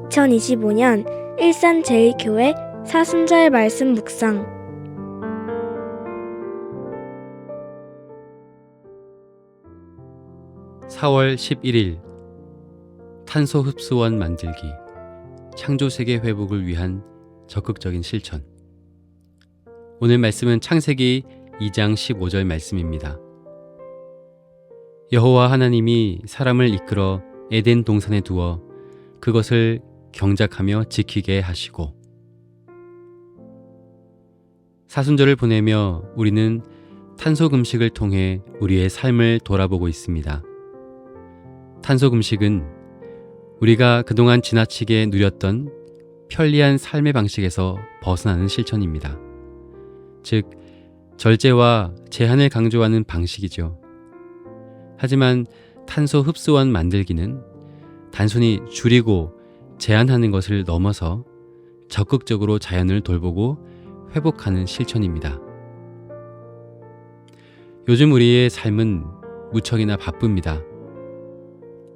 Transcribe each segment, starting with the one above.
2025년 일산제일교회 사순절 말씀 묵상 4월 11일 탄소 흡수원 만들기 창조세계 회복을 위한 적극적인 실천. 오늘 말씀은 창세기 2장 15절 말씀입니다. 여호와 하나님이 사람을 이끌어 에덴 동산에 두어 그것을 경작하며 지키게 하시고. 사순절을 보내며 우리는 탄소 금식을 통해 우리의 삶을 돌아보고 있습니다. 탄소 금식은 우리가 그동안 지나치게 누렸던 편리한 삶의 방식에서 벗어나는 실천입니다. 즉, 절제와 제한을 강조하는 방식이죠. 하지만 탄소 흡수원 만들기는 단순히 줄이고 제한하는 것을 넘어서 적극적으로 자연을 돌보고 회복하는 실천입니다. 요즘 우리의 삶은 무척이나 바쁩니다.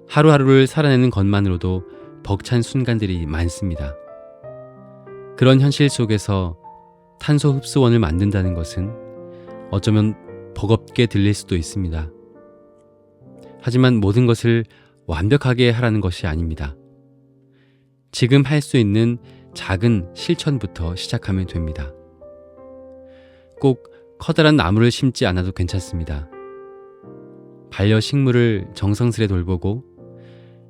하루하루를 살아내는 것만으로도 벅찬 순간들이 많습니다. 그런 현실 속에서 탄소 흡수원을 만든다는 것은 어쩌면 버겁게 들릴 수도 있습니다. 하지만 모든 것을 완벽하게 하라는 것이 아닙니다. 지금 할 수 있는 작은 실천부터 시작하면 됩니다. 꼭 커다란 나무를 심지 않아도 괜찮습니다. 반려식물을 정성스레 돌보고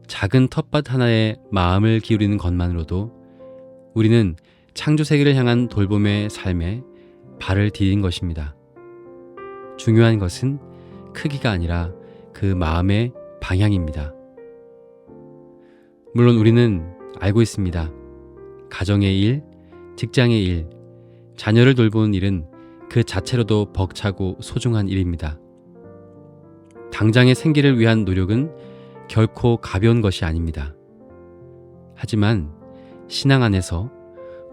작은 텃밭 하나에 마음을 기울이는 것만으로도 우리는 창조세계를 향한 돌봄의 삶에 발을 디딘 것입니다. 중요한 것은 크기가 아니라 그 마음의 방향입니다. 물론 우리는 알고 있습니다. 가정의 일, 직장의 일, 자녀를 돌보는 일은 그 자체로도 벅차고 소중한 일입니다. 당장의 생계를 위한 노력은 결코 가벼운 것이 아닙니다. 하지만 신앙 안에서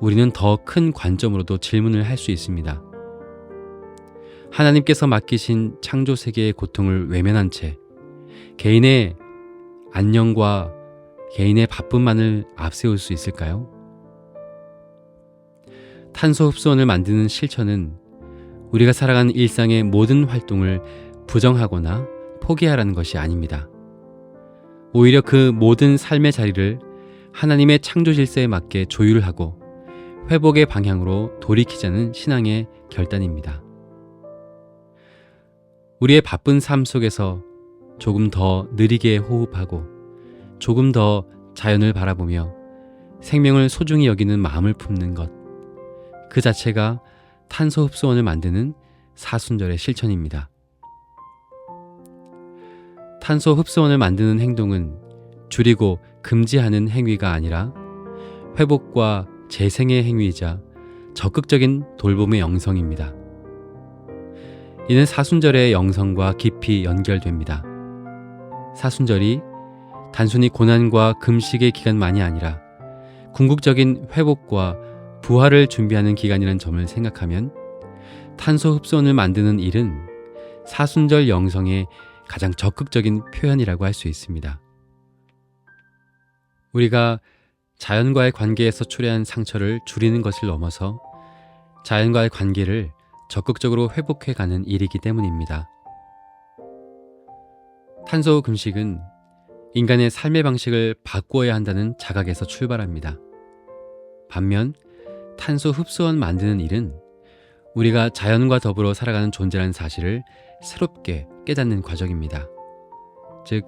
우리는 더 큰 관점으로도 질문을 할 수 있습니다. 하나님께서 맡기신 창조세계의 고통을 외면한 채 개인의 안녕과 개인의 바쁨만을 앞세울 수 있을까요? 탄소 흡수원을 만드는 실천은 우리가 살아가는 일상의 모든 활동을 부정하거나 포기하라는 것이 아닙니다. 오히려 그 모든 삶의 자리를 하나님의 창조 질서에 맞게 조율하고 회복의 방향으로 돌이키자는 신앙의 결단입니다. 우리의 바쁜 삶 속에서 조금 더 느리게 호흡하고 조금 더 자연을 바라보며 생명을 소중히 여기는 마음을 품는 것, 그 자체가 탄소 흡수원을 만드는 사순절의 실천입니다. 탄소 흡수원을 만드는 행동은 줄이고 금지하는 행위가 아니라 회복과 재생의 행위이자 적극적인 돌봄의 영성입니다. 이는 사순절의 영성과 깊이 연결됩니다. 사순절이 단순히 고난과 금식의 기간만이 아니라 궁극적인 회복과 부활을 준비하는 기간이라는 점을 생각하면 탄소 흡수원을 만드는 일은 사순절 영성의 가장 적극적인 표현이라고 할 수 있습니다. 우리가 자연과의 관계에서 초래한 상처를 줄이는 것을 넘어서 자연과의 관계를 적극적으로 회복해가는 일이기 때문입니다. 탄소 금식은 인간의 삶의 방식을 바꾸어야 한다는 자각에서 출발합니다. 반면 탄소 흡수원 만드는 일은 우리가 자연과 더불어 살아가는 존재라는 사실을 새롭게 깨닫는 과정입니다. 즉,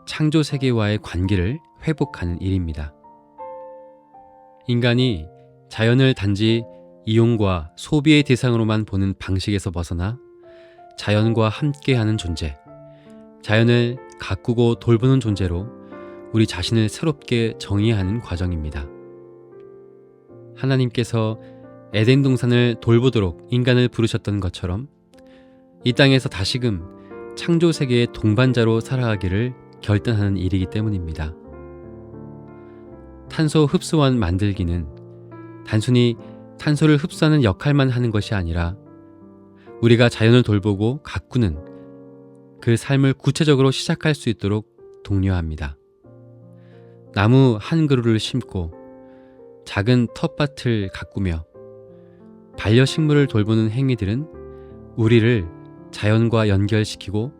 창조 세계와의 관계를 회복하는 일입니다. 인간이 자연을 단지 이용과 소비의 대상으로만 보는 방식에서 벗어나 자연과 함께하는 존재, 자연을 가꾸고 돌보는 존재로 우리 자신을 새롭게 정의하는 과정입니다. 하나님께서 에덴 동산을 돌보도록 인간을 부르셨던 것처럼 이 땅에서 다시금 창조 세계의 동반자로 살아가기를 결단하는 일이기 때문입니다. 탄소 흡수원 만들기는 단순히 탄소를 흡수하는 역할만 하는 것이 아니라 우리가 자연을 돌보고 가꾸는 그 삶을 구체적으로 시작할 수 있도록 독려합니다. 나무 한 그루를 심고 작은 텃밭을 가꾸며 반려식물을 돌보는 행위들은 우리를 자연과 연결시키고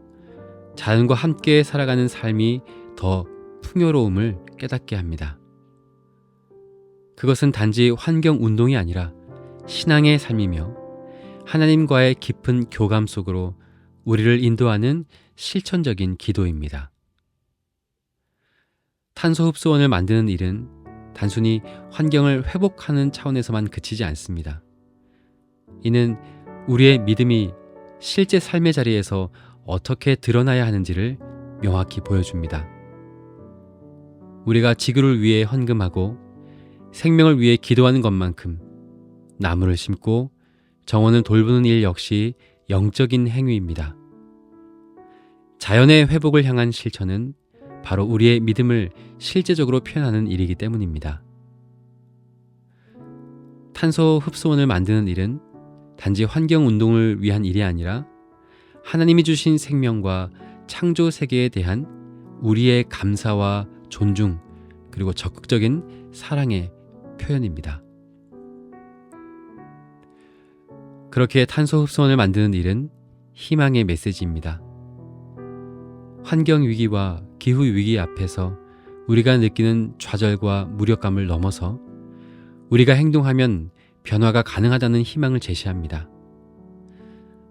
자연과 함께 살아가는 삶이 더 풍요로움을 깨닫게 합니다. 그것은 단지 환경 운동이 아니라 신앙의 삶이며 하나님과의 깊은 교감 속으로 우리를 인도하는 실천적인 기도입니다. 탄소 흡수원을 만드는 일은 단순히 환경을 회복하는 차원에서만 그치지 않습니다. 이는 우리의 믿음이 실제 삶의 자리에서 어떻게 드러나야 하는지를 명확히 보여줍니다. 우리가 지구를 위해 헌금하고 생명을 위해 기도하는 것만큼 나무를 심고 정원을 돌보는 일 역시 영적인 행위입니다. 자연의 회복을 향한 실천은 바로 우리의 믿음을 실제적으로 표현하는 일이기 때문입니다. 탄소 흡수원을 만드는 일은 단지 환경 운동을 위한 일이 아니라 하나님이 주신 생명과 창조 세계에 대한 우리의 감사와 존중 그리고 적극적인 사랑의 표현입니다. 그렇게 탄소 흡수원을 만드는 일은 희망의 메시지입니다. 환경 위기와 기후 위기 앞에서 우리가 느끼는 좌절과 무력감을 넘어서 우리가 행동하면 변화가 가능하다는 희망을 제시합니다.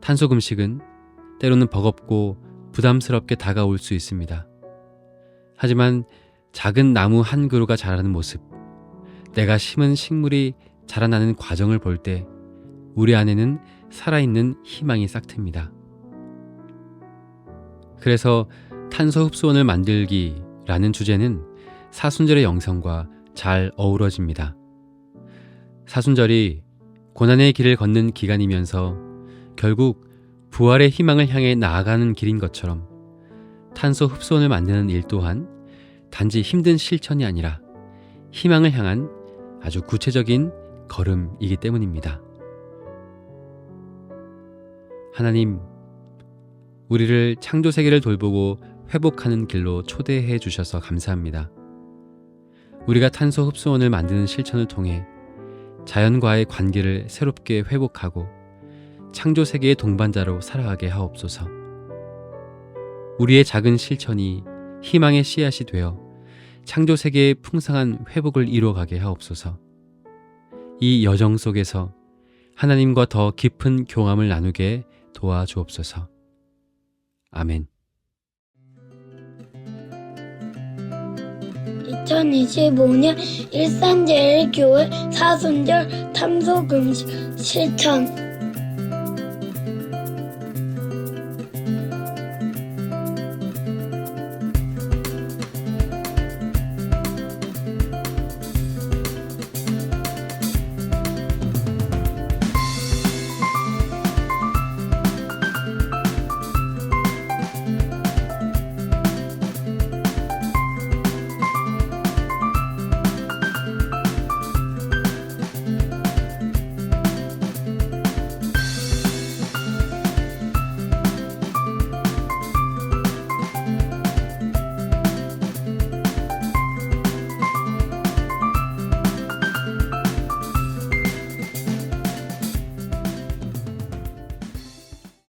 탄소 금식은 때로는 버겁고 부담스럽게 다가올 수 있습니다. 하지만 작은 나무 한 그루가 자라는 모습, 내가 심은 식물이 자라나는 과정을 볼 때 우리 안에는 살아있는 희망이 싹틉니다. 그래서 탄소 흡수원을 만들기라는 주제는 사순절의 영성과 잘 어우러집니다. 사순절이 고난의 길을 걷는 기간이면서 결국 부활의 희망을 향해 나아가는 길인 것처럼 탄소 흡수원을 만드는 일 또한 단지 힘든 실천이 아니라 희망을 향한 아주 구체적인 걸음이기 때문입니다. 하나님, 우리를 창조 세계를 돌보고 회복하는 길로 초대해 주셔서 감사합니다. 우리가 탄소 흡수원을 만드는 실천을 통해 자연과의 관계를 새롭게 회복하고 창조 세계의 동반자로 살아가게 하옵소서. 우리의 작은 실천이 희망의 씨앗이 되어 창조 세계의 풍성한 회복을 이루어가게 하옵소서. 이 여정 속에서 하나님과 더 깊은 교감을 나누게 도와주옵소서. 아멘. 2025년 일산제일교회 사순절 탄소 금식 실천